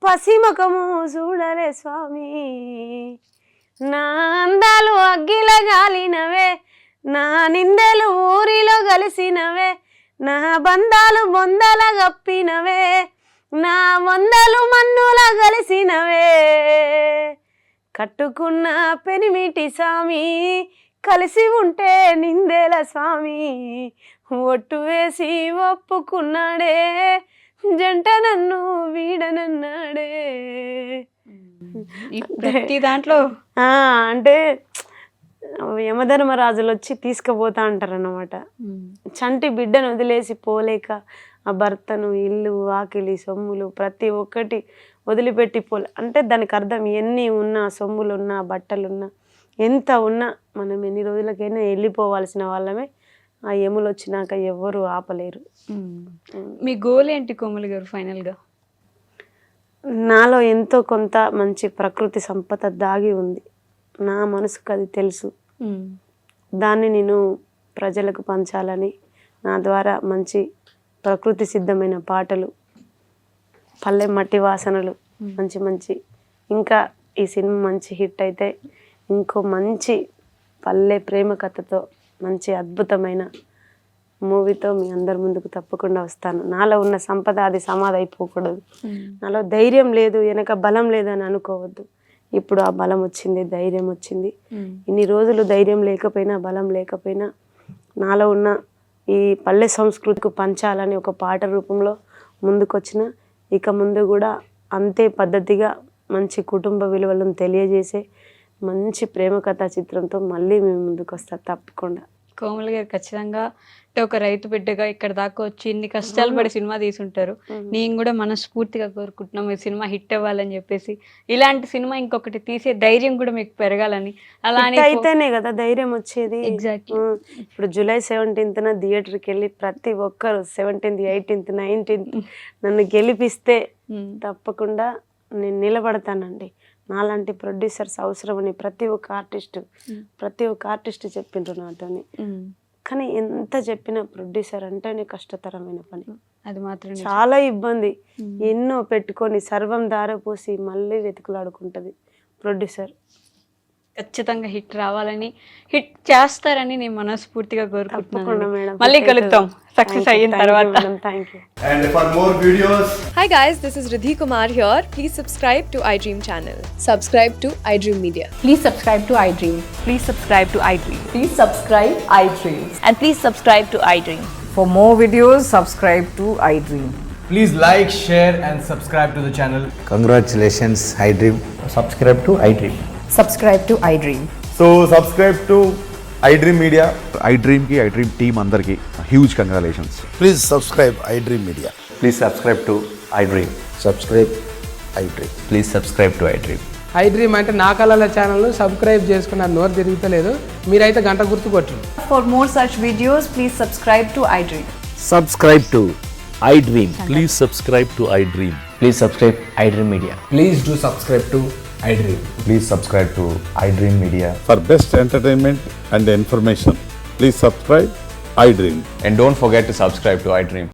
పసిముఖము చూడలే స్వామి, నా అందాలు అగ్గిల గాలినవే, నా నిందలు ఊరిలో కలిసినవే, నా బంధాలు బొందల గప్పినవే, నా వందలు మన్నుల కలిసినవే, కట్టుకున్న పెనిమిటి స్వామి కలిసి ఉంటే నిందెల స్వామి, ఒట్టు వేసి ఒప్పుకున్నాడే జంట నన్ను వీడనన్నాడే. ప్రతి దాంట్లో అంటే యమధర్మరాజులు వచ్చి తీసుకుపోతా అంటారన్నమాట. చంటి బిడ్డను వదిలేసి పోలేక ఆ భర్తను, ఇల్లు, ఆకిలి, సొమ్ములు ప్రతి ఒక్కటి వదిలిపెట్టి పోలే. అంటే దానికి అర్థం ఎన్ని ఉన్నా, సొమ్ములున్నా, బట్టలున్నా, ఎంత ఉన్నా మనం ఎన్ని రోజులకైనా వెళ్ళిపోవాల్సిన వాళ్ళమే. ఆ యములు వచ్చినాక ఎవ్వరు ఆపలేరు. మీ గోల్ ఏంటి కోమల్ గారు ఫైనల్గా? నాలో ఎంతో కొంత మంచి ప్రకృతి సంపద దాగి ఉంది. నా మనసుకు అది తెలుసు. దాన్ని నేను ప్రజలకు పంచాలని, నా ద్వారా మంచి ప్రకృతి సిద్ధమైన పాటలు, పల్లె మట్టి వాసనలు, మంచి మంచి ఇంకా ఈ సినిమా మంచి హిట్ అయితే ఇంకో మంచి పల్లె ప్రేమ కథతో మంచి అద్భుతమైన మూవీతో మీ అందరి ముందుకు తప్పకుండా వస్తాను. నాలో ఉన్న సంపద అది సమాధి అయిపోకూడదు. నాలో ధైర్యం లేదు, వెనక బలం లేదని అనుకోవద్దు. ఇప్పుడు ఆ బలం వచ్చింది, ధైర్యం వచ్చింది. ఇన్ని రోజులు ధైర్యం లేకపోయినా, బలం లేకపోయినా నాలో ఉన్న ఈ పల్లె సంస్కృతికి పంచాలని ఒక పాట రూపంలో ముందుకొచ్చిన. ఇక ముందు కూడా అంతే పద్ధతిగా మంచి కుటుంబ విలువలను తెలియజేసే మంచి ప్రేమ కథా చిత్రంతో మళ్ళీ మేము ముందుకు వస్తాం తప్పకుండా. కోమల్ గారు ఖచ్చితంగా అంటే ఒక రైతు బిడ్డగా ఇక్కడ దాకా వచ్చి ఇన్ని కష్టాలు పడి సినిమా తీసుంటారు. నేను కూడా మనస్ఫూర్తిగా కోరుకుంటున్నాం ఈ సినిమా హిట్ అవ్వాలని చెప్పేసి. ఇలాంటి సినిమా ఇంకొకటి తీసే ధైర్యం కూడా మీకు పెరగాలని. అలానే అయితేనే కదా ధైర్యం వచ్చేది. ఎగ్జాక్ట్లీ. ఇప్పుడు జూలై 17న థియేటర్కి వెళ్ళి ప్రతి ఒక్కరు 17th, 18th, 19th నన్ను గెలిపిస్తే తప్పకుండా నేను నిలబడతానండి. నాలాంటి ప్రొడ్యూసర్స్ అవసరమని ప్రతి ఒక్క ఆర్టిస్ట్ చెప్పిండ్రు నాతోని. కానీ ఎంత చెప్పినా ప్రొడ్యూసర్ అంటేనే కష్టతరమైన పని. అది మాత్రం చాలా ఇబ్బంది. ఎన్నో పెట్టుకొని సర్వం దారపోసి మళ్ళీ వెతుకులాడుకుంటది ప్రొడ్యూసర్. ఖచ్చితంగా హిట్ రావాలని, హిట్ చేస్తారని నేను మనస్ఫూర్తిగా తప్పకుండా కోరుకుంటున్నాను. మేడం. మళ్ళీ కలుద్దాం సక్సెస్ అయిన తర్వాత. Thank you. And for more videos, Hi guys, this is Riddhi Kumar here. Please subscribe to iDream channel. Subscribe to iDream Media. Please subscribe to iDream. Please subscribe to iDream. Please subscribe iDream. And please subscribe to iDream. For more videos, subscribe to iDream. please like, share and subscribe to the channel. Congratulations, iDream. Subscribe to iDream. Subscribe to iDream. So subscribe to iDream Media. iDream ki iDream team andarki huge congratulations. Please subscribe iDream Media. Please subscribe to iDream. Subscribe iDream. Please subscribe to iDream. iDream అంటే నా కళల channel subscribe చేసుకున్న నోరు తిరుగుతలేదు. మీరైతే గంట గుర్తు కొట్టండి. For more such videos, please subscribe to iDream. Subscribe to iDream. Please subscribe to iDream. Please subscribe iDream Media. Please do subscribe to iDream. Please subscribe to iDream Media. For best entertainment and information, please subscribe iDream. And don't forget to subscribe to iDream.